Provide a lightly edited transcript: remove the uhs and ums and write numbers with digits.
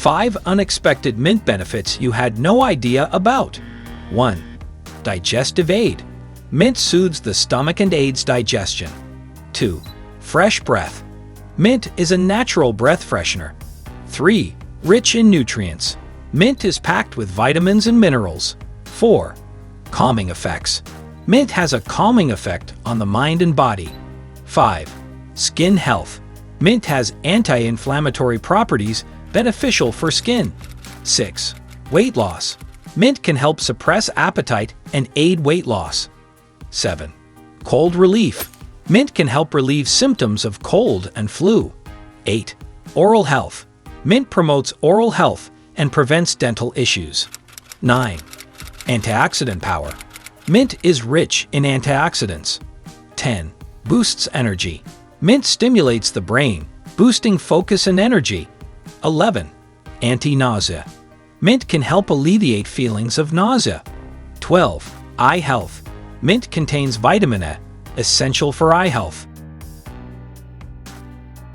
5 unexpected mint benefits you had no idea about. 1. Digestive aid. Mint soothes the stomach and aids digestion. 2. Fresh breath. Mint is a natural breath freshener. 3. Rich in nutrients. Mint is packed with vitamins and minerals. 4. Calming effects. Mint has a calming effect on the mind and body. 5. Skin health. Mint has anti-inflammatory properties beneficial for skin. 6. Weight loss. Mint can help suppress appetite and aid weight loss. 7. Cold relief. Mint can help relieve symptoms of cold and flu. 8. Oral health. Mint promotes oral health and prevents dental issues. 9. Antioxidant power. Mint is rich in antioxidants. 10. Boosts energy. Mint stimulates the brain, boosting focus and energy. 11. Anti-nausea. Mint can help alleviate feelings of nausea. 12. Eye health. Mint contains vitamin A, essential for eye health.